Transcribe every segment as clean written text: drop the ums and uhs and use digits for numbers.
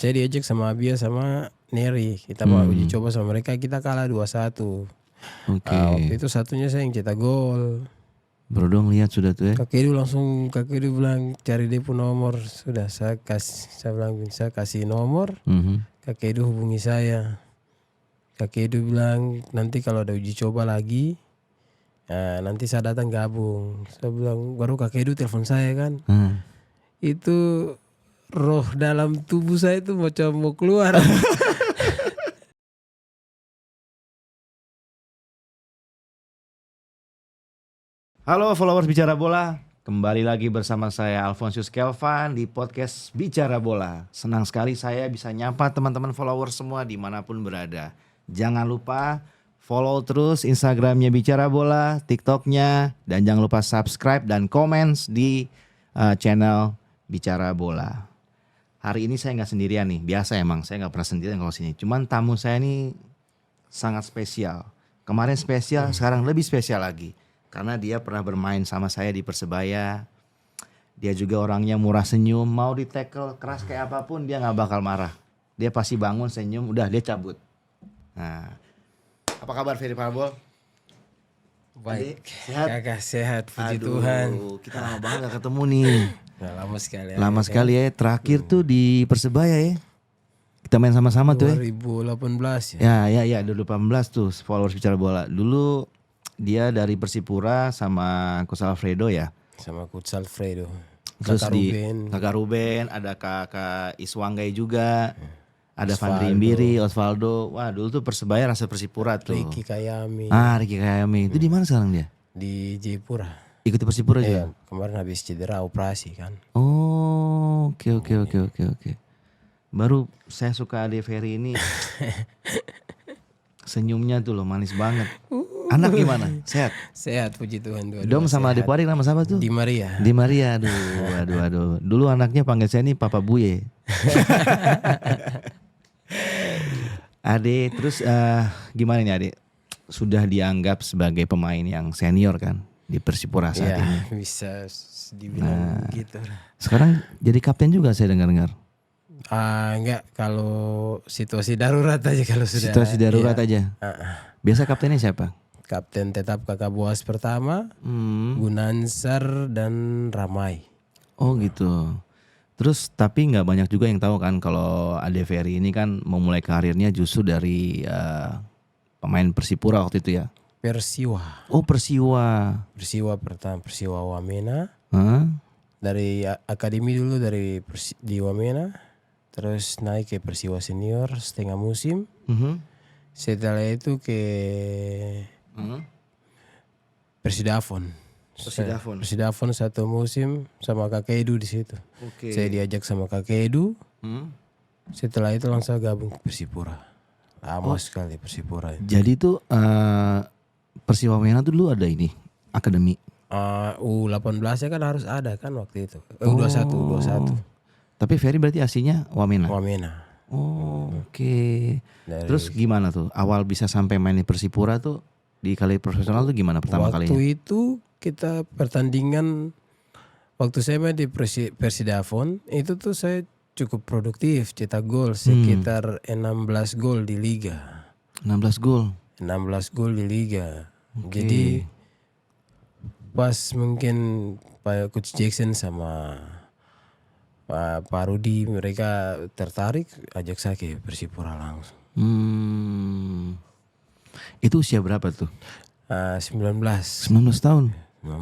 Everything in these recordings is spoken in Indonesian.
Saya diajak sama Abia sama Neri. Kita mau uji coba sama mereka, kita kalah 2-1. Oke. Waktu itu satunya saya yang cetak gol. Baru dong lihat sudah tuh ya. Kak Edu bilang cari dia pun nomor. Sudah saya bilang saya kasih nomor. Kak Edu hubungi saya. Kak Edu bilang nanti kalau ada uji coba lagi, nanti saya datang gabung. Saya bilang baru Kak Edu telepon saya kan. Itu roh dalam tubuh saya itu macam mau keluar. Halo followers Bicara Bola, kembali lagi bersama saya Alfonsius Kelvan di podcast Bicara Bola. Senang sekali saya bisa nyapa teman-teman followers semua dimanapun berada. Jangan lupa follow terus Instagramnya Bicara Bola, TikToknya, dan jangan lupa subscribe dan komen di channel Bicara Bola. Hari ini saya nggak sendirian nih, biasa emang saya nggak pernah sendirian kalau sini. Cuman tamu saya ini sangat spesial. Kemarin spesial, sekarang lebih spesial lagi. Karena dia pernah bermain sama saya di Persebaya. Dia juga orangnya murah senyum. Mau di tackle keras kayak apapun dia gak bakal marah. Dia pasti bangun senyum, udah dia cabut. Nah, apa kabar Ferry Parbol? Baik, sehat? Kakak sehat, puji Tuhan. Kita lama banget gak ketemu nih. Nah, lama sekali. Lama sekali ya. Terakhir tuh di Persebaya ya. Kita main sama-sama tuh ya. 2018 ya. Ya 2018 tuh followers Bicara Bola. Dulu dia dari Persipura sama Coach Alfredo ya. Sama Coach Alfredo. Terus Kakak Ruben, ada kakak Iswanggai juga. Ada Fandri Imbiri, Osvaldo. Wah, dulu tuh Persebaya rasa Persipura tuh. Ricky Kayami. Ricky Kayami. Itu di mana sekarang dia? Di Jayapura. Ikuti Persipura juga. Kemarin habis cedera operasi kan. Oh, oke. Baru saya suka Ade Ferry ini. Senyumnya tuh loh manis banget. Anak gimana? Sehat? Sehat, puji Tuhan. Dom sama adik Parik nama siapa tuh? Di Maria. Aduh. Dulu anaknya panggil saya nih Papa Buye. Ade, terus gimana nih Ade? Sudah dianggap sebagai pemain yang senior kan di Persipura saat ini. Bisa dibilang gitu. Sekarang jadi kapten juga saya dengar-dengar. Enggak, kalau situasi darurat aja kalau sudah. Situasi darurat aja. Biasa kaptennya siapa? Kapten tetap Kakak Boas pertama, Gunansar dan Ramai. Oh gitu. Terus tapi nggak banyak juga yang tahu kan kalau Ade Ferry ini kan memulai karirnya justru dari pemain Persipura waktu itu ya. Persiwa. Oh Persiwa. Persiwa pertama, Persiwa Wamena. Hah? Dari akademi dulu di Wamena. Terus naik ke Persiwa Senior setengah musim. Setelah itu ke Persidafon. Persidafon satu musim sama Kak Edu di situ. Saya diajak sama Kak Edu. Setelah itu langsung gabung ke Persipura. Lama sekali Persipura. Jadi tuh Persiwa Wamena tuh dulu ada ini akademi. U18 kan harus ada kan waktu itu. U21. Tapi Ferry berarti aslinya Wamena. Oh, oke. Terus gimana tuh awal bisa sampai main di Persipura tuh di karir profesional tuh gimana pertama kalinya? Waktu itu kita pertandingan waktu saya main di Persidafon itu tuh saya cukup produktif, cetak gol sekitar 16 gol di liga. 16 gol. 16 gol di liga. Jadi pas mungkin Pak Coach Jackson sama Pak Rudi mereka tertarik ajak saya ke Persipura langsung. Itu usia berapa tuh? 19 tahun. 19.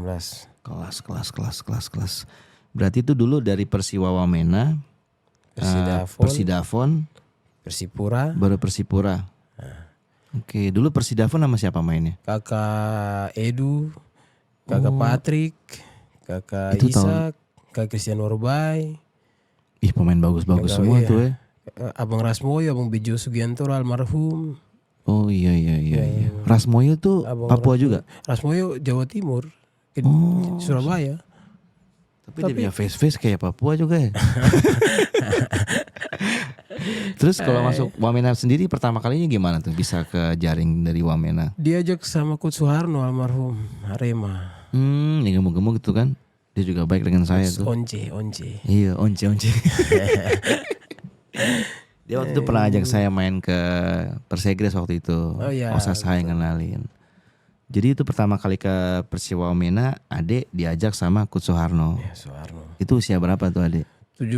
Kelas. Berarti itu dulu dari Persiwa Wamena, Persidafon, Persipura, baru Persipura. Oke, dulu Persidafon sama siapa mainnya? Kakak Edu, Kakak Patrick, Kakak itu Isak, Kakak Christian Orbai. Ih, pemain bagus-bagus semua tuh ya. Abang Rasmoyo, Abang Bejo Sugiantoro almarhum. Oh iya. Rasmoyo tuh Abang Papua juga. Rasmoyo Jawa Timur, Surabaya. Tapi dia punya face kayak Papua juga ya. Terus kalau masuk Wamena sendiri pertama kalinya gimana tuh bisa ke jaring dari Wamena? Diajak sama Coach Suharno almarhum Arema. Yang gemuk-gemuk gitu kan. Dia juga baik dengan saya tuh. Once. Iya, once. Dia waktu itu pernah ajak saya main ke Persegres waktu itu. Oh iya, Masa saya ngenalin. Jadi itu pertama kali ke Persiwa Wamena, Ade diajak sama Coach Soeharno. Ya, Soeharno. Itu usia berapa tuh Ade? 17.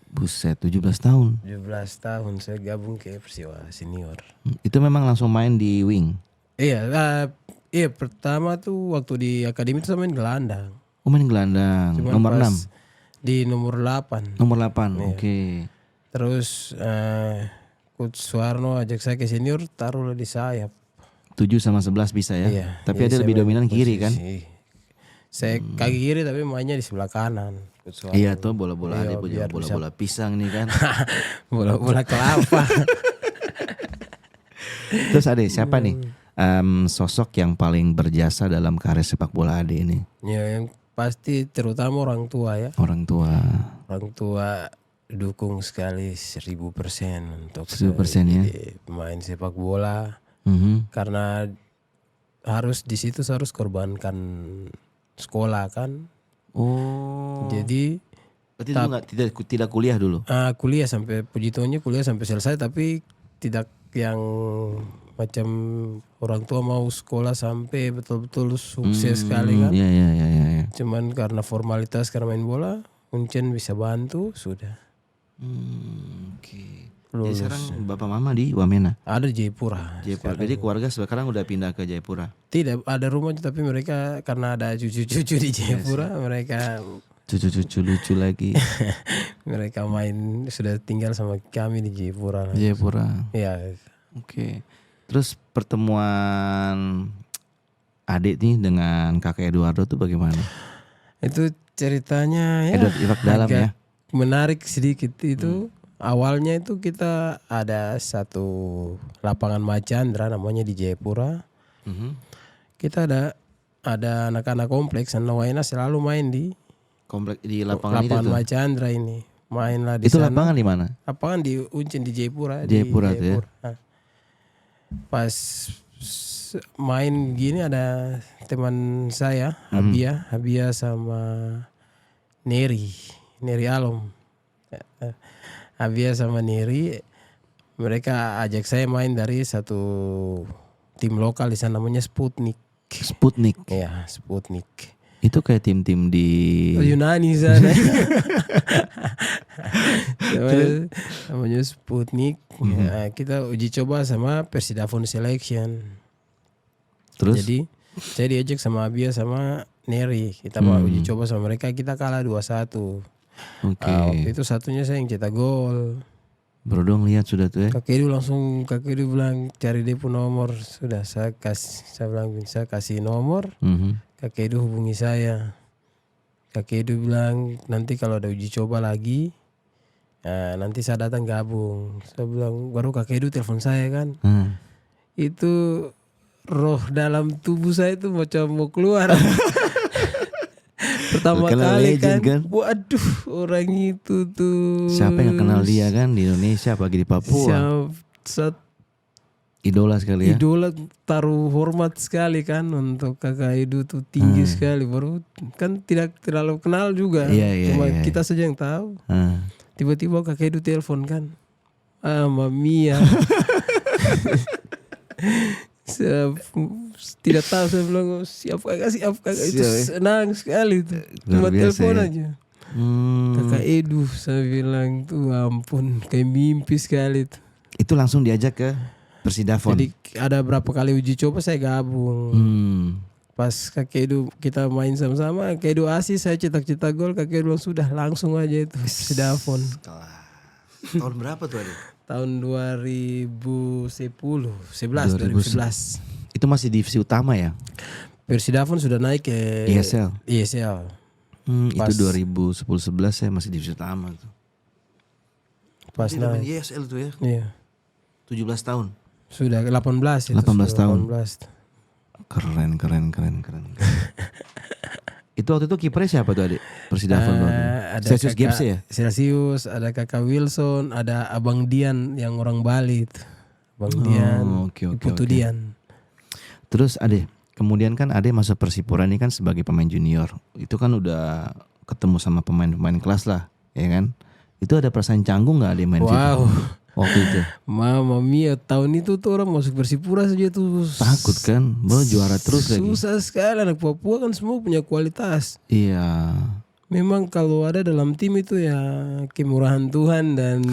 Buset, 17 tahun. 17 tahun saya gabung ke Persiwa senior. Itu memang langsung main di wing. Iya, pertama tuh waktu di akademi itu saya main gelandang. Oh main gelandang. Cuman Nomor pas 6. Di nomor 8. Nomor 8. Oke. Terus Coach Soeharno ajak saya ke senior, taruhlah di sayap. 7 sama 11 bisa ya. Iya, Tapi jadi ada saya lebih main dominan kiri kan? posisi. Saya kaki kiri tapi mainnya di sebelah kanan. Coach Soeharno. Iya tuh bola-bola Iya, Ade punya biar bisa- bola-bola pisang nih kan. Bola kelapa. Terus Ade siapa nih sosok yang paling berjasa dalam karir sepak bola Ade ini? Ya, yang pasti terutama orang tua ya. Orang tua. Orang tua dukung sekali 1000% untuk 1000% ya. jadi pemain sepak bola. Mhm. Karena harus di situ harus korbankan sekolah kan. Oh. Jadi Berarti dulu tidak kuliah dulu. kuliah sampai puji Tuhannya kuliah sampai selesai, tapi tidak yang macam orang tua mau sekolah sampai betul-betul sukses sekali kan. Iya. Cuman karena formalitas karena main bola, Uncen bisa bantu sudah. Oke. Lulus. Jadi sekarang bapak mama di Wamena. Ada di Jayapura. Jayapura. Jadi keluarga sekarang udah pindah ke Jayapura. Tidak ada rumah tapi mereka karena ada cucu-cucu di Jayapura, mereka Cucu-cucu lucu lagi. mereka main sudah tinggal sama kami di Jayapura. Jayapura. Ya, Oke. Terus pertemuan adik nih dengan kakak Eduardo tuh bagaimana? itu ceritanya ya Edward Irak dalam agak ya. menarik sedikit itu. Awalnya itu kita ada satu lapangan Macandra namanya di Jayapura. Mhm. Kita ada anak-anak kompleks Nawaina selalu main di Komplek di lapangan itu lapangan tuh. Macandra ini. Mainlah di Itu sana. lapangan di mana? Lapangan di Uncen di Jayapura. Jayapura tuh ya. Nah, pas main gini ada teman saya Habia sama Neri Alom. Habia sama Neri mereka ajak saya main dari satu tim lokal di sana namanya Sputnik. Sputnik. Ya, Sputnik. Itu kayak tim-tim di Yunani sana. namanya Sputnik. Ya, kita uji coba sama Persidafon Selection. terus Jadi saya diajak sama Abia sama Neri. Kita mau uji coba sama mereka, kita kalah 2-1. oke. Waktu itu satunya saya yang cetak gol. Baru dong lihat sudah tuh ya. Kakek Edu bilang cari dia pun nomor. Sudah saya bilang saya kasih nomor. Mhm. Kakek Edu hubungi saya. Kakek Edu bilang nanti kalau ada uji coba lagi, nanti saya datang gabung. Saya bilang baru Kakek Edu telepon saya kan. Itu roh dalam tubuh saya itu macam mau keluar. Pertama Kenal kali legend kan? Waduh orang itu tuh. Siapa yang kenal dia kan di Indonesia apalagi di Papua? Idola sekali ya. Idola taruh hormat sekali kan untuk kakak Edu tuh tinggi sekali. Baru kan tidak terlalu kenal juga. Iya, Cuma iya. kita saja yang tahu. Tiba-tiba kakak Edu telepon kan. Mia. Saya tidak tahu, saya bilang siap kakak itu senang sekali tuh. Cuma telepon ya. aja. Kakak Edu saya bilang tuh ampun kayak mimpi sekali tuh. Itu langsung diajak ke Persidafon. Jadi ada berapa kali uji coba saya gabung. Pas kakek Edu kita main sama-sama, kakek Edu asis saya cetak gol, kakek Edu sudah langsung aja itu Persidafon. Tahun berapa tuh Adik? Tahun 2011. Itu masih divisi utama ya? Persidafon sudah naik ke ESL. Pas, itu 2010-11 saya masih divisi utama tuh. Pas Dia main naik. ESL tuh ya. Iya. 17 tahun. Sudah 18 itu. 18 tahun. 18. Keren. Itu waktu itu kipernya siapa tuh Adik? Persidafon waktu itu? Ada Celsius kakak Gibbs ya? Celsius, ada kakak Wilson, ada abang Dian yang orang Bali itu. Abang Dian, Putu Dian. Terus Ade, kemudian kan Ade masuk Persipura ini kan sebagai pemain junior. Itu kan udah ketemu sama pemain-pemain kelas lah, ya kan? Itu ada perasaan canggung gak dia main situ? Wow. Waktu itu Mama mia, tahun itu tuh orang masuk Persipura saja tuh takut kan, bro, juara terus lagi. susah sekali. Anak Papua kan semua punya kualitas. Iya. Memang kalau ada dalam tim itu ya kemurahan Tuhan dan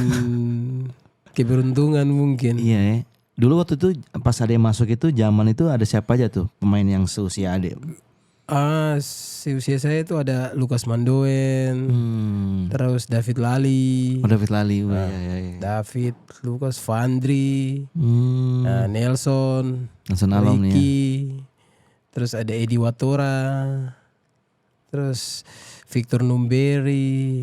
keberuntungan mungkin. Iya ya. Dulu waktu itu pas Ade masuk itu zaman itu ada siapa aja tuh pemain yang seusia Ade? Seusia saya itu ada Lukas Mandoen, terus David Lali. Oh, David Lali, iya. David, Lukas, Vandri, Nelson, Alom nih ya. Ricky, terus ada Edi Watora, terus Victor Numberi.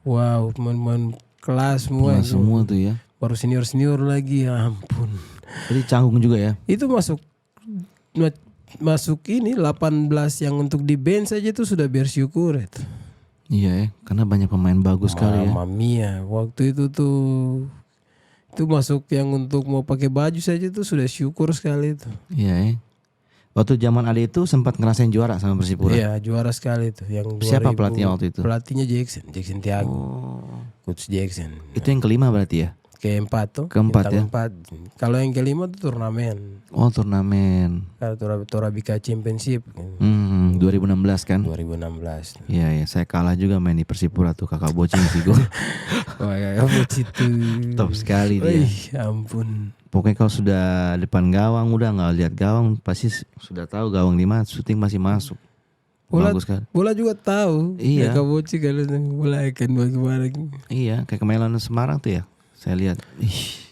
Wow, pemain-pemain kelas semua. Nah, semua tuh ya. Baru senior lagi, ya ampun. Jadi canggung juga ya. Itu masuk ini 18 yang untuk di bench saja itu sudah bersyukur itu. Iya ya, karena banyak pemain bagus sekali ya. Mamma mia, waktu itu tuh itu masuk yang untuk mau pakai baju saja itu sudah syukur sekali itu. Iya ya. Waktu zaman Ade itu sempat ngerasain juara sama Persipura. Iya, juara sekali itu yang 2000. Siapa pelatihnya waktu itu? Pelatihnya Jackson Tiago. Coach Jackson. Itu yang kelima berarti ya? Keempat tuh. Keempat ya. Kalau yang kelima tuh turnamen. Oh, turnamen. Kalau Torabika Championship. 2016 kan? 2016. Iya ya, saya kalah juga main di Persipura tuh, kakak bocing sih gue. Wah, kakak bocing itu. Top sekali dia. Wih, ampun. Pokoknya kalau sudah depan gawang udah nggak lihat gawang pasti sudah tahu gawang di mana, syuting masih masuk. Bagus kan? Bola juga tahu. Iya. Kakak bocing kalau bola akan bagaimana. Iya, kayak kemarin lawan Semarang tuh ya. Saya lihat.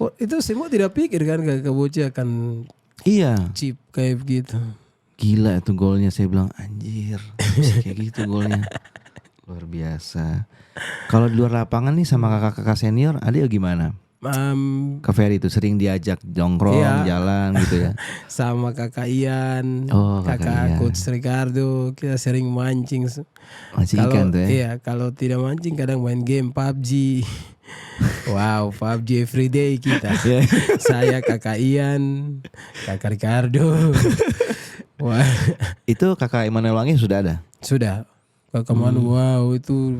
Oh, itu semua tidak pikir kan kakak bocil akan chip kayak begitu. Gila itu golnya, saya bilang anjir bisa kayak gitu golnya. Luar biasa. Kalau di luar lapangan nih sama kakak-kakak senior ada gimana? Ke Ferry itu sering diajak jongkrong jalan gitu ya. Sama kakak Ian, kakak Coach Ricardo, kita sering mancing. Mancing ikan tuh ya. Iya, kalau tidak mancing kadang main game PUBG. Wow, PUBG everyday kita. Saya, kakak Ian, kakak Ricardo. Wah. Itu kakak Immanuel Wangi sudah ada? Sudah. Kakak Manu, wow itu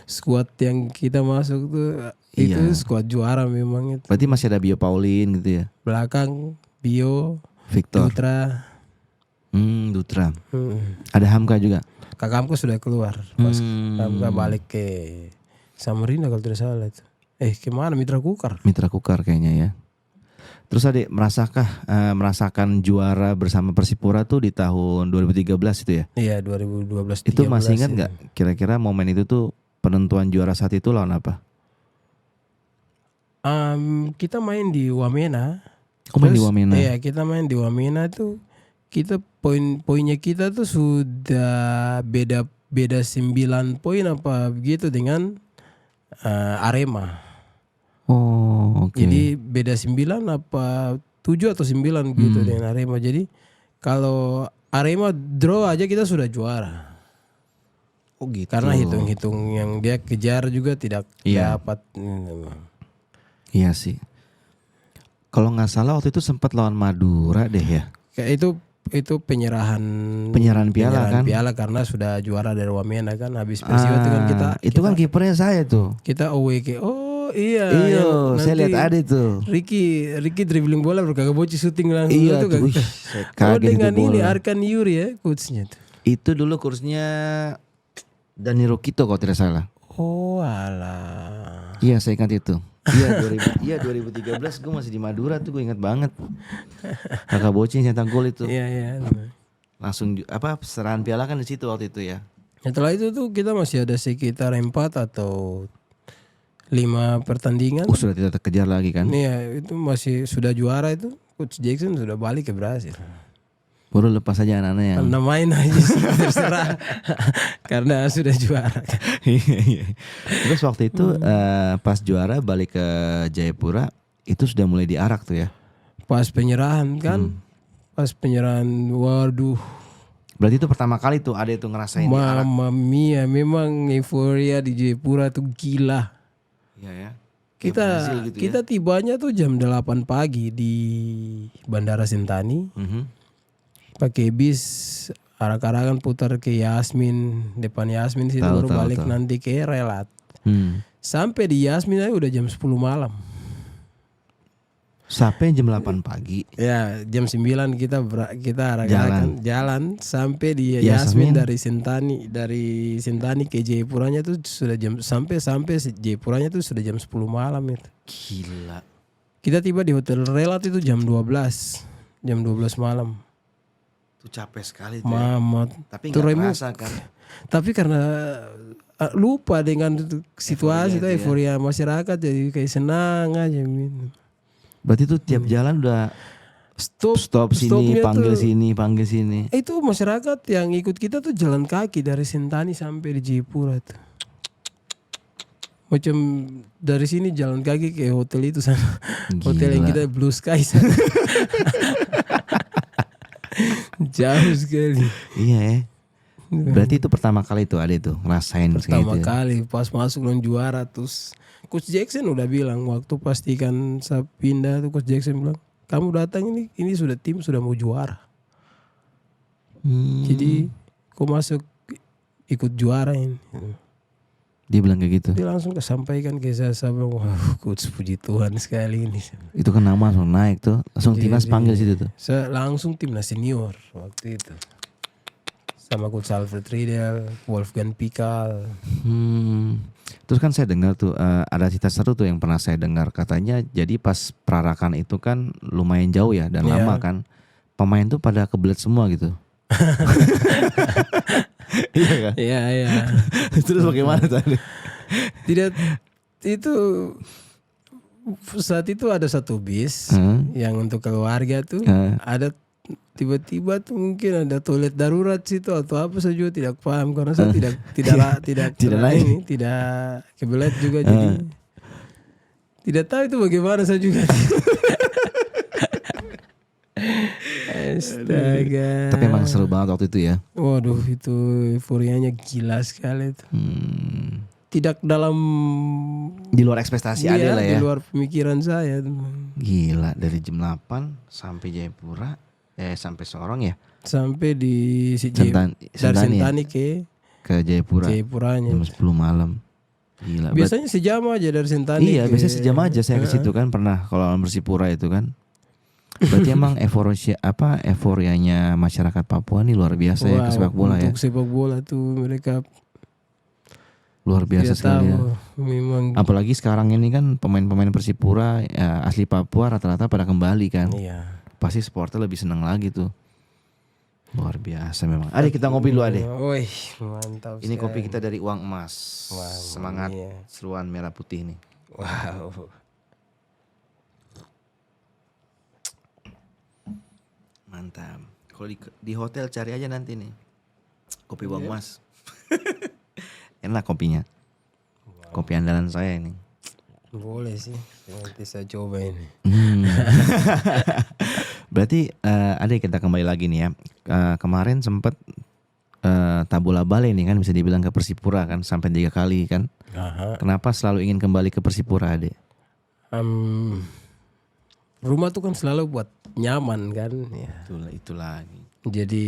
squad yang kita masuk tuh itu squad juara memang itu. Berarti masih ada Bio Pauline gitu ya? Belakang Bio, Victor, Dutra. Ada Hamka juga? Kakak Hamka sudah keluar. Pas Hamka balik ke Samarinda kalau tidak salah itu. Kemana Mitra Kukar? Mitra Kukar kayaknya ya. Terus adik merasakan juara bersama Persipura tuh di tahun 2013 itu ya? Iya 2012. Itu masih ingat nggak? Kira-kira momen itu tuh penentuan juara saat itu lawan apa? Kita main di Wamena. Main di Wamena? Iya kita main di Wamena tuh. Kita poinnya kita tuh sudah beda 9 poin apa begitu dengan Arema. Oh, oke. Jadi beda 9 apa 7 atau 9 gitu dengan Arema. Jadi kalau Arema draw aja kita sudah juara. Oh gitu. Karena hitung-hitung yang dia kejar juga tidak dapat. Iya sih. Kalau nggak salah waktu itu sempat lawan Madura deh ya. Kayak itu penyerahan piala kan? Piala karena sudah juara dari Wamena kan, habis Persiwa itu kan kita. Itu kan kipernya saya tuh. Kita away ke iya. Saya lihat ada itu. Ricky dribbling bola kakak bocil syuting langsung. Iya tuh. Dengan ini Arkan Yuri ya coachnya tuh. Itu dulu kursnya Danilo Kito kalau tidak salah. Oh alah. Iya saya ingat itu. Iya 2013 gue masih di Madura tuh, gue ingat banget. Kakak bocil nyetak gol itu. Iya. Langsung serahan piala kan di situ waktu itu ya. Setelah itu tuh kita masih ada sekitar 4 atau 5 pertandingan. Sudah tidak terkejar lagi kan? Iya, itu masih sudah juara itu. Coach Jackson sudah balik ke Brasil. Baru lepas aja anak-anak yang karena main aja terserah. Karena sudah juara. Terus waktu itu pas juara balik ke Jayapura itu sudah mulai diarak tuh ya. Pas penyerahan kan. Pas penyerahan waduh. Berarti itu pertama kali tuh ada itu ngerasain diarak. Mamma mia, memang euforia di Jayapura tuh gila. Iya ya. Kita tibanya tuh jam 8 pagi di Bandara Sentani. Pakai bis arak-arakan putar ke Yasmin, depan Yasmin situ baru balik nanti ke Sampai di Yasmin aja udah jam 10 malam. Sampai jam 8 pagi. Ya jam 9 kita arah-arahan jalan sampai di Yasmin. Yasmin dari Sentani ke Jayapuranya tuh sudah sampai Jayapuranya tuh sudah jam 10 malam itu. Gila. Kita tiba di Hotel Relat itu jam 12 malam. Itu capek sekali tuh. Mamat. Tapi nggak terasa kan? Tapi karena lupa dengan situasi itu euforia euforia masyarakat jadi kayak senang aja. Berarti tuh tiap jalan udah stop sini, panggil sini. Itu masyarakat yang ikut kita tuh jalan kaki dari Sentani sampai di Jayapura tuh. Macam dari sini jalan kaki ke hotel itu sana. Hotel yang kita Blue Sky sana. Jauh sekali. Iya ya. Berarti itu pertama kali tuh ada itu ngerasain pertama gitu. Kali pas masuk non juara terus Coach Jackson udah bilang waktu pastikan saya pindah tuh Coach Jackson bilang kamu datang ini sudah tim sudah mau juara. Jadi kau masuk ikut juara ini. Dia bilang kayak gitu. Dia langsung sampaikan ke saya bilang wah Coach puji Tuhan sekali ini. Itu kan nama langsung naik tuh, langsung timnas panggil situ tuh. Saya langsung timnas senior waktu itu. Sama Coach Alfred Riedel, Wolfgang Pikal. Terus kan saya dengar tuh ada cerita seru tuh yang pernah saya dengar katanya jadi pas perarakan itu kan lumayan jauh ya dan lama kan pemain tuh pada kebelet semua gitu. Iya kan? Iya. Terus bagaimana tadi? Tidak itu saat itu ada satu bis yang untuk keluarga tuh ada tiba-tiba tuh mungkin ada toilet darurat situ atau apa saya juga tidak paham karena saya tidak kebelet juga jadi tidak tahu itu bagaimana saya juga. Astaga. Tapi emang seru banget waktu itu ya. Waduh itu euforianya gila sekali itu. Tidak di luar ekspektasi ada lah ya. Di luar pemikiran saya. Gila dari jam 8 sampai Jayapura. Sampai Sorong ya? Sampai di Sentani ke Jayapuranya jam 10 malam. Gila. Biasanya sejam aja dari Sentani. Iya, biasanya sejam aja saya ke situ kan pernah kalau Persipura itu kan. Berarti emang euforianya masyarakat Papua nih luar biasa ya ke sepak bola ya. Untuk sepak bola tuh mereka luar biasa sekali ya. Memang. Apalagi sekarang ini kan pemain-pemain Persipura asli Papua rata-rata pada kembali kan. Iya. Pasti supporter lebih senang lagi tuh. Luar biasa memang. Ade kita ngopi dulu Ade. Wih mantap. Ini kopi kita dari Uang Emas. Semangat seruan merah putih nih. Wow. Mantap. Kalau di hotel cari aja nanti nih. Kopi Uang Emas. Enak kopinya. Kopi andalan saya ini. Boleh sih. Nanti saya coba ini. Berarti ada kita kembali lagi nih ya. Kemarin sempat tabula bale nih kan bisa dibilang ke Persipura kan sampai 3 kali kan. Kenapa selalu ingin kembali ke Persipura Ade? Rumah tuh kan selalu buat nyaman kan. Ya. Itu lagi. Jadi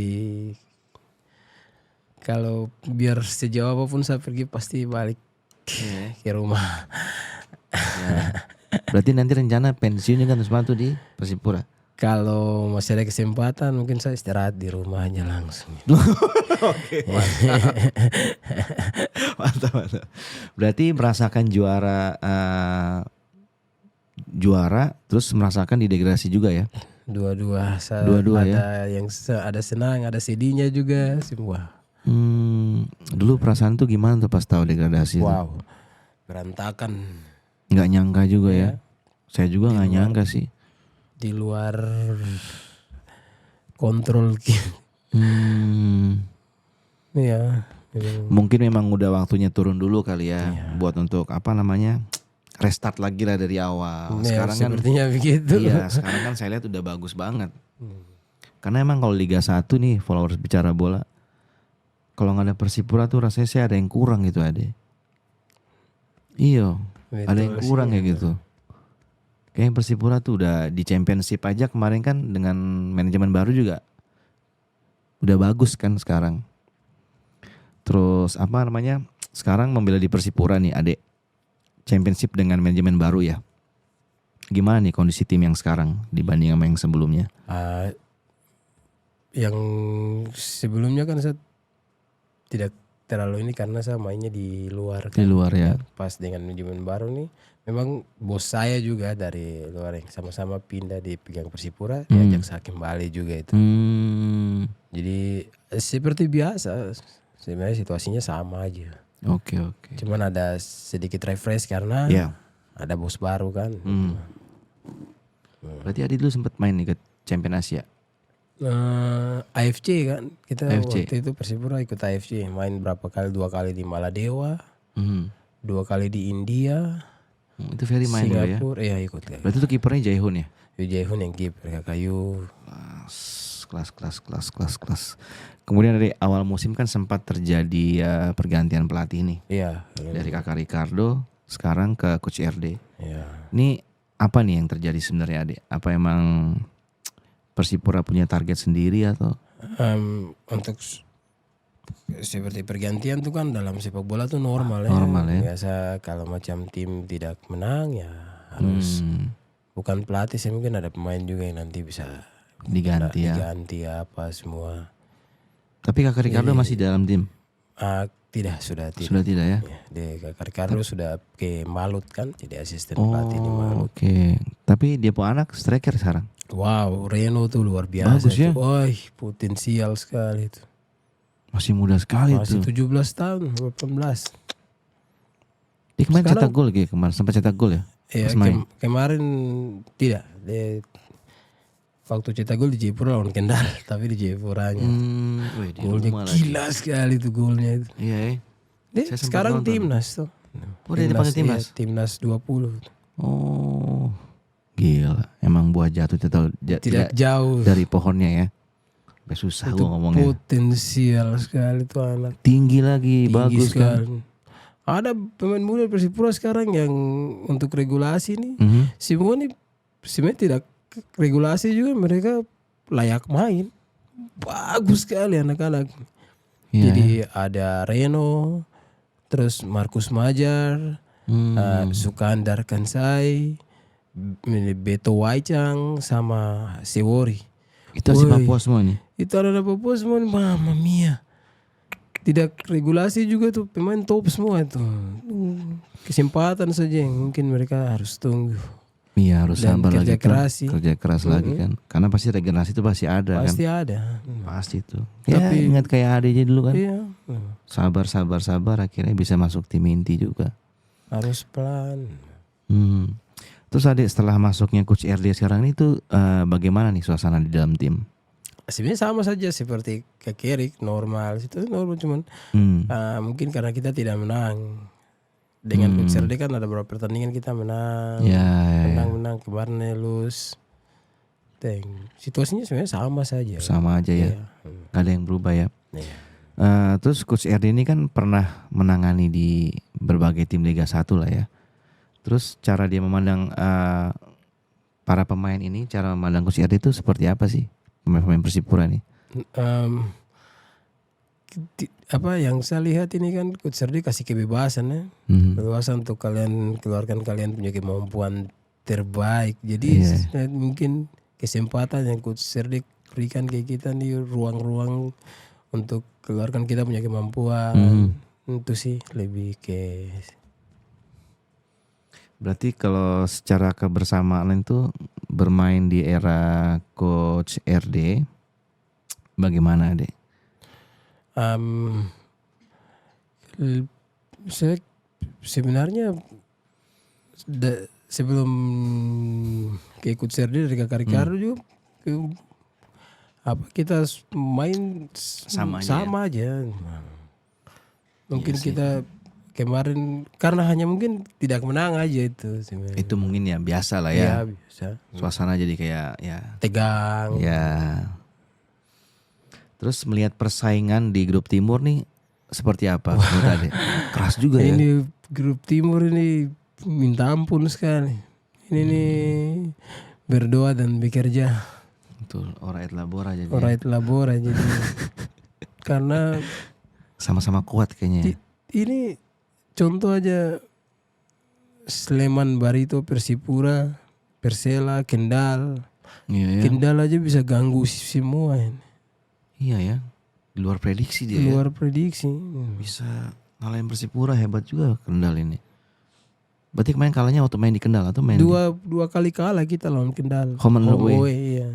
kalau biar sejauh apapun saya pergi pasti balik ke rumah. Ya. Berarti nanti rencana pensiunnya kan sepatu di Persipura. Kalau masih ada kesempatan mungkin saya istirahat di rumah aja langsung. Oke, mantap. Berarti merasakan juara terus merasakan didegradasi juga ya? Dua-dua ya. Yang ada senang, ada sedihnya juga semua. Dulu perasaan tuh gimana tuh pas tahu degradasi? Wow, berantakan. Nggak nyangka juga ya. Saya juga nggak nyangka sih. Di luar kontrol. Iya. Mungkin memang udah waktunya turun dulu kali ya. Buat untuk restart lagi lah dari awal. Sekarang kan sepertinya begitu. Iya, sekarang kan saya lihat udah bagus banget. Karena emang kalau Liga 1 nih followers bicara bola, kalau nggak ada Persipura tuh rasanya saya ada yang kurang gitu Ade. Iya, ada yang kurang kayak gitu. Kayaknya Persipura tuh udah di championship aja kemarin kan dengan manajemen baru juga udah bagus kan sekarang. Terus sekarang membela di Persipura nih Adek. Championship dengan manajemen baru ya. Gimana nih kondisi tim yang sekarang dibanding sama yang sebelumnya? Yang sebelumnya kan saya tidak terlalu ini karena saya mainnya di luar kan. Di luar ya. Pas dengan manajemen baru nih, memang bos saya juga dari luar yang sama-sama pindah di pegang Persipura, diajak saya kembali juga itu. Jadi seperti biasa, sebenarnya situasinya sama aja. Oke. Cuman ada sedikit refresh karena ada bos baru kan. Berarti Adi dulu sempat main nih ke Champion Asia. AFC kan, kita AFC. waktu itu Persipura ikut AFC, main berapa kali, 2 kali di Maladewa, 2 kali di India, Itu Ferry main juga ya. Singapura, iya ikut kan. Berarti itu kipernya Jaehun ya. Jaehun yang kiper, Kayu. Kelas. Kemudian dari awal musim kan sempat terjadi pergantian pelatih nih. Iya. Dari Kakak Ricardo sekarang ke Coach RD. Iya. Ini apa nih yang terjadi sebenarnya Ade? Apa emang Persipura punya target sendiri atau? Untuk seperti pergantian tuh kan dalam sepak bola tuh normal ya. Normal ya. Biasa kalau macam tim tidak menang ya harus bukan pelatih sih, mungkin ada pemain juga yang nanti bisa Diganti apa semua. Tapi Kakak Ricardo masih dalam tim? Tidak, sudah tidak. Sudah tidak ya? Kakak Ricardo sudah ke Malut kan, jadi asisten pelatih di Malut. Oke. Tapi dia punya anak striker sekarang. Wow, Reno tuh luar biasa. Bagus ya? Wah, potensial sekali itu. Masih muda sekali Masih tuh. 17 tahun, 18. Dia kemarin cetak gol kayak kemarin, sempat cetak gol ya? Iya, kemarin tidak. Dia waktu cetak gol di Jayapura lawan Kendal, tapi di Jayapuranya. Golnya gila sekali tuh golnya itu. Iya ya. Dia sekarang timnas tuh. Oh, dia dipanggil timnas? Iya, timnas 20. Oh, gila. Emang buah jatuh tidak jauh dari pohonnya ya. Susah itu gua ngomongnya. Potensial sekali tuh anak. Tinggi lagi, bagus sekali. kan. Ada pemain muda Persipura sekarang yang untuk regulasi nih. Semua nih sebenarnya tidak regulasi juga, mereka layak main. Bagus sekali anak-anak. Jadi ada Reno, terus Markus Majar, Sukandar Kansai, Beto Waicang sama Sewori. Itu si Papua semua nih. Itu ada Papua semua nih, Mamma Mia. Tidak regulasi juga tuh, pemain top semua itu. Kesempatan saja yang mungkin mereka harus tunggu. Iya, harus dan sabar lagi kerja keras lagi kan. Karena pasti regenerasi itu pasti ada pasti kan. ada. Pasti tuh. Tapi ingat kayak adanya dulu kan. Iya. Sabar akhirnya bisa masuk tim inti juga. Harus pelan. Terus Adik setelah masuknya Coach RD sekarang ini tuh bagaimana nih suasana di dalam tim? Sebenarnya sama saja seperti Kak Erik, normal. Itu normal, cuman mungkin karena kita tidak menang. Dengan Coach RD kan ada beberapa pertandingan kita menang. Menang kemarin lulus. Situasinya sebenarnya sama saja. Sama aja ya. Gak ada yang berubah ya. Terus Coach RD ini kan pernah menangani di berbagai tim Liga 1 lah ya. Terus cara dia memandang para pemain ini, cara memandang Coach RD itu seperti apa sih? Pemain Persipura nih. Apa yang saya lihat ini kan Coach RD kasih kebebasan ya. Kebebasan untuk kalian keluarkan kalian punya kemampuan terbaik. Jadi mungkin kesempatan yang Coach RD berikan ke kita nih, ruang-ruang untuk keluarkan kita punya kemampuan. Itu sih lebih ke. Berarti kalau secara kebersamaan itu bermain di era Coach RD bagaimana Dek? Saya sebenarnya sebelum ke Coach RD dari Kakak Ricardo juga kita main sama aja. Mungkin kita kemarin karena hanya mungkin tidak menang aja itu sebenarnya. Itu mungkin ya biasa lah ya. Ya biasa. Suasana jadi kayak ya tegang. Ya. Terus melihat persaingan di grup timur nih seperti apa? Keras juga ya. Ini grup timur ini minta ampun sekali. Ini nih berdoa dan bekerja. Betul, Orait Labora jadi. Karena sama-sama kuat kayaknya. Ini contoh aja Sleman, Barito, Persipura, Persela, Kendal. Iya ya. Kendal aja bisa ganggu semua ini. Iya ya. Di luar prediksi dia Luar prediksi. Bisa ngalahin Persipura, hebat juga Kendal ini. Berarti kemarin kalahnya waktu main di Kendal atau main Dua kali kalah kita lawan Kendal. Home and away. Iya.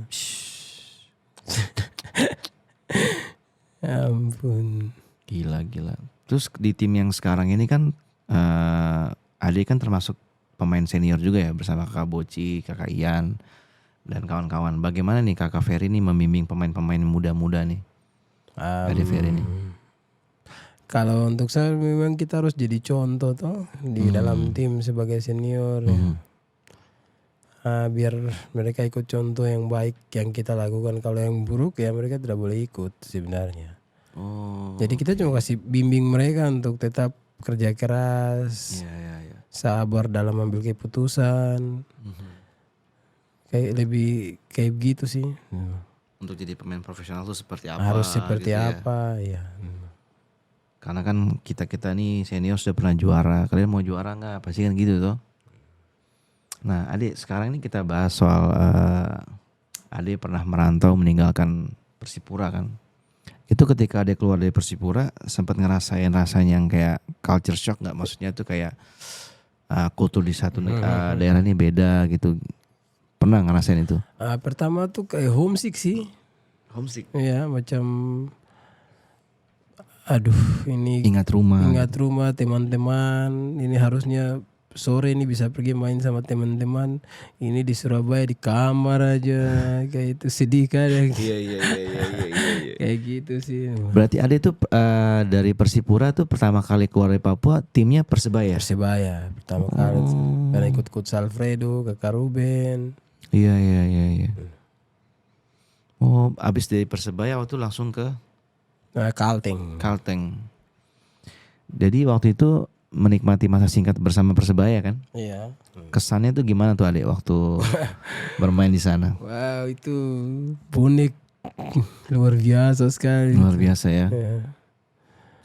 Ampun. Gila. Terus di tim yang sekarang ini kan Ade kan termasuk pemain senior juga ya, bersama Kakak Boci, Kakak Ian dan kawan-kawan. Bagaimana nih Kakak Ferry nih membimbing pemain-pemain muda-muda nih? Ade Ferry nih. Kalau untuk saya memang kita harus jadi contoh toh di dalam tim sebagai senior. Biar mereka ikut contoh yang baik yang kita lakukan. Kalau yang buruk ya mereka tidak boleh ikut sebenarnya. Jadi kita cuma kasih bimbing mereka untuk tetap kerja keras, sabar dalam ambil keputusan. Kayak lebih kayak begitu sih. Untuk jadi pemain profesional tuh seperti apa? Harus seperti gitu apa ya. Karena kan kita nih senior sudah pernah juara. Kalian mau juara nggak? Pasti kan gitu toh. Nah, Ade sekarang ini kita bahas soal Ade pernah merantau meninggalkan Persipura kan. Itu ketika Ade keluar dari Persipura sempat ngerasain rasanya yang kayak culture shock nggak? Maksudnya tuh kayak kultur di satu daerah ini beda gitu. Pernah ngerasain itu? Pertama tuh kayak homesick sih. Homesick? Iya macam aduh ini ingat rumah teman-teman, ini harusnya sore ini bisa pergi main sama teman-teman, ini di Surabaya di kamar aja kayak itu sedih kadang. Iya. Kayak gitu sih. Berarti Ade tuh dari Persipura tuh pertama kali keluar dari Papua timnya Persebaya pertama kali karena ikut coach Alfredo, Kakak Ruben. Iya. Oh, abis dari Persebaya waktu langsung ke Kalteng. Jadi waktu itu menikmati masa singkat bersama Persebaya kan? Iya. Kesannya tuh gimana tuh Ade waktu bermain di sana? Wow, itu bonek luar biasa sekali. Luar biasa ya. Iya.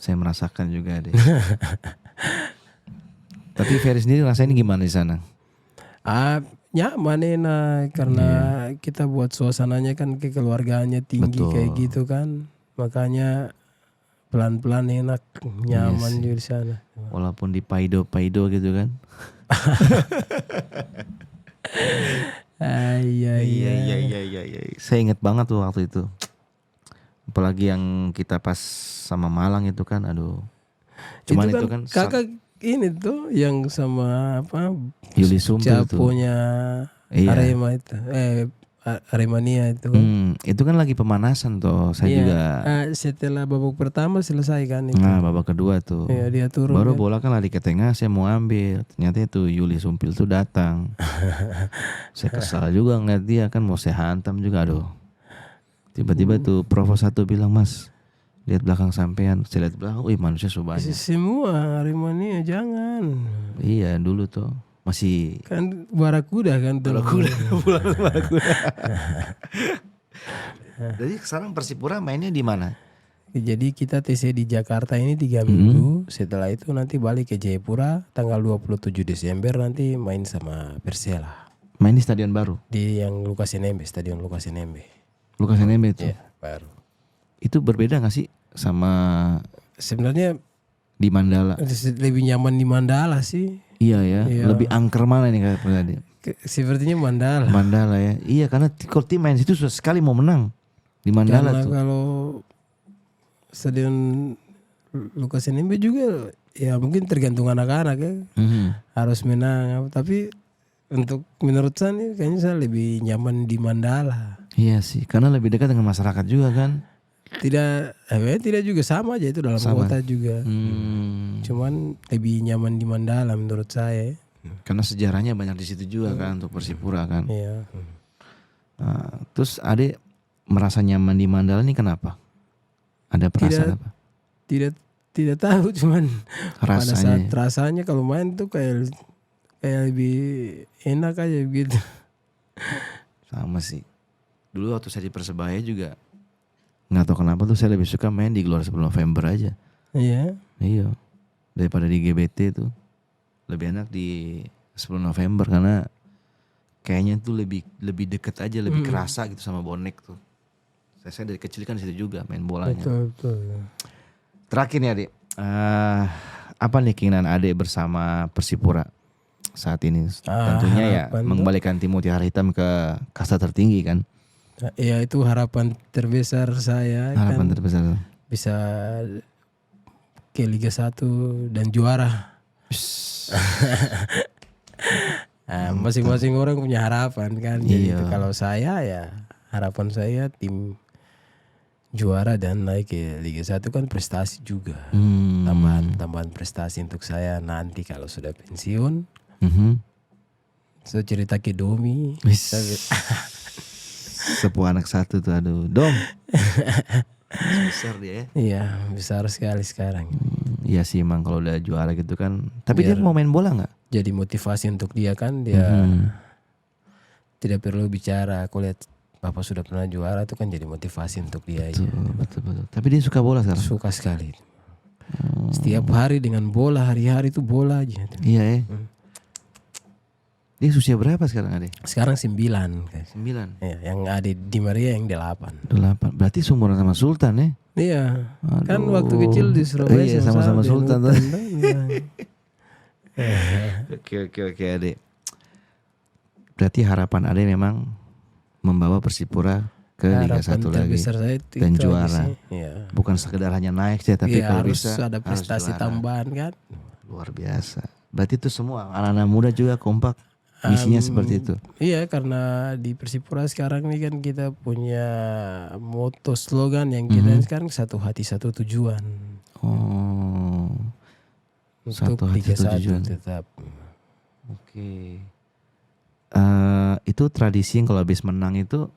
Saya merasakan juga Ade. Tapi Ferry sendiri rasain gimana di sana? Nyaman enak karena kita buat suasananya kan kekeluargaannya tinggi. Betul. Kayak gitu kan. Makanya pelan-pelan enak, nyaman juga di sana. Walaupun di paido gitu kan. Iya. Saya ingat banget tuh waktu itu. Apalagi yang kita pas sama Malang itu kan, aduh. Cuman itu kan kakak ini tuh yang sama apa? Yuli Sumpil tuh. Caponya Arema itu. Aremania itu kan. Itu kan lagi pemanasan tuh. Saya juga setelah babak pertama selesai kan itu. Nah, babak kedua tuh. Iya, dia turun. Baru kan. bola kan lari ke tengah, saya mau ambil. Ternyata itu Yuli Sumpil tuh datang. Saya kesal juga ngeliat dia kan, mau saya hantam juga, aduh. Tiba-tiba tuh Provo 1 bilang, "Mas, lihat belakang sampean." Saya lihat belakang, wih manusia banyak. Semua Aremania jangan. Iya, dulu tuh. Masih kan Barakuda kan tuh. Barakuda. Jadi sekarang Persipura mainnya di mana? Jadi kita TC di Jakarta ini 3 minggu. Setelah itu nanti balik ke Jayapura tanggal 27 Desember nanti main sama Persela. Main di stadion baru? Di yang Lukas NMB, Stadion Lukas NMB. Lukas NMB itu? Iya, baru. Itu berbeda gak sih sama sebenarnya di Mandala? Lebih nyaman di Mandala sih. Iya ya, lebih angker mana nih kata tadi? Sepertinya Mandala. Mandala ya, iya karena kalau tim main situ susah sekali mau menang di Mandala karena tuh. Kalau Stadion Lukas NMB juga ya mungkin tergantung anak-anak ya, harus menang. Tapi untuk menurut saya nih, kayaknya saya lebih nyaman di Mandala. Iya sih, karena lebih dekat dengan masyarakat juga kan. Tidak juga sama aja itu dalam kota juga. Cuman lebih nyaman di Mandala menurut saya. Karena sejarahnya banyak di situ juga kan untuk Persipura kan. Iya. Terus Ade merasa nyaman di Mandala ini kenapa? Ada perasaan apa? Tidak tahu, cuman rasanya. Rasanya kalau main tuh kayak lebih enak aja gitu. Sama sih. Dulu waktu saya di Persebaya juga nggak tahu kenapa tuh saya lebih suka main di Gelora 10 November aja. Iya. daripada di GBT tuh. Lebih enak di 10 November karena kayaknya tuh lebih deket aja, lebih kerasa gitu sama bonek tuh. Saya dari kecil kan di situ juga main bolanya. Betul. Terakhir nih Adik, apa nih keinginan Adik bersama Persipura saat ini? Tentunya ya mengembalikan tim Mutiara Hitam ke kasta tertinggi kan? Ya itu harapan terbesar saya. Harapan kan terbesar. Bisa ke Liga 1 dan juara. Masing-masing orang punya harapan kan. Jadi itu kalau saya ya harapan saya tim juara dan naik ke Liga 1 kan prestasi juga. Tambahan prestasi untuk saya nanti kalau sudah pensiun. So cerita ke Domi. Sepuh anak satu tuh, aduh Dom. Besar dia ya. Iya besar sekali sekarang. Iya sih emang kalau udah juara gitu kan. Tapi dia mau main bola gak? Jadi motivasi untuk dia kan. Dia tidak perlu bicara. Aku lihat Bapak sudah pernah juara itu kan jadi motivasi untuk dia. Betul. Tapi dia suka bola sekarang? Suka sekali. Setiap hari dengan bola, hari-hari itu bola aja. Iya ya. Dia usia berapa sekarang Ade? Sekarang 9. 9? Ya, yang Ade Di Maria yang 8. 8, berarti seumuran sama Sultan ya? Iya. Kan waktu kecil di Surabaya. Iya sama-sama Sultan tuh. Oke Ade. Berarti harapan Ade memang membawa Persipura ke Liga 1 lagi dan juara. Ya. Bukan sekedar hanya naik saja, tapi kalau harus bisa ada prestasi tambahan kan. Luar biasa. Berarti itu semua anak-anak muda juga kompak. Misinya seperti itu. Iya karena di Persipura sekarang ini kan kita punya moto slogan yang kita sekarang satu hati satu tujuan. Untuk Liga 1 tetap. Oke. Itu tradisi yang kalau habis menang itu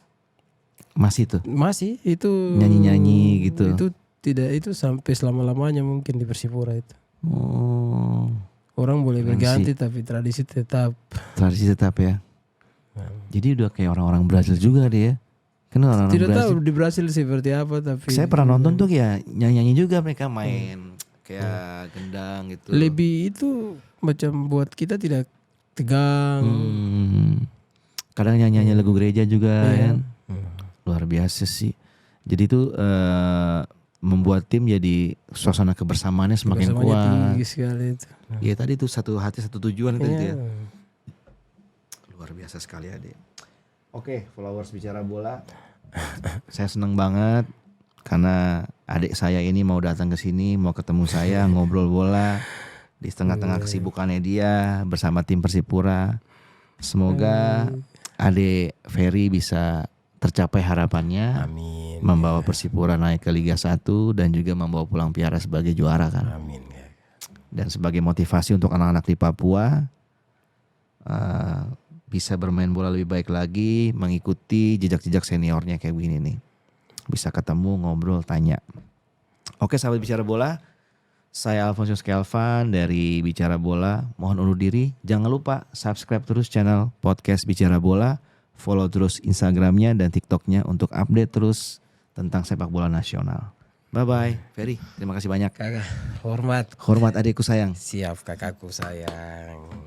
masih tuh? Masih itu. Nyanyi-nyanyi gitu? Itu tidak, itu sampai selama-lamanya mungkin di Persipura itu. Orang boleh berganti tapi tradisi tetap. Tradisi tetap ya. Jadi udah kayak orang-orang Brasil juga dia. Kan orang-orang tidak Brasil. Tahu di Brasil seperti apa tapi. Saya pernah nonton tuh ya nyanyi-nyanyi juga mereka main kayak gendang gitu. Lebih itu macam buat kita tidak tegang. Kadang nyanyi lagu gereja juga kan. Luar biasa sih. Jadi itu membuat tim jadi suasana kebersamaannya semakin kuat. Tinggi sekali itu. Ya tadi itu satu hati satu tujuan itu ya. Luar biasa sekali Ade. Oke, followers bicara bola. Saya senang banget karena adik saya ini mau datang ke sini, mau ketemu saya, ngobrol bola di tengah-tengah kesibukannya dia bersama tim Persipura. Semoga adik Ferry bisa tercapai harapannya. Amin. Membawa Persipura naik ke Liga 1 dan juga membawa pulang piala sebagai juara kan. Amin. Dan sebagai motivasi untuk anak-anak di Papua bisa bermain bola lebih baik lagi, mengikuti jejak-jejak seniornya kayak begini nih. Bisa ketemu, ngobrol, tanya. Oke sahabat Bicara Bola, saya Alfonsius Kelvan dari Bicara Bola. Mohon undur diri, jangan lupa subscribe terus channel podcast Bicara Bola. Follow terus Instagramnya dan TikToknya untuk update terus tentang sepak bola nasional. Bye-bye, Ferry. Terima kasih banyak. Kakak, hormat. Hormat adikku sayang. Siap kakakku sayang.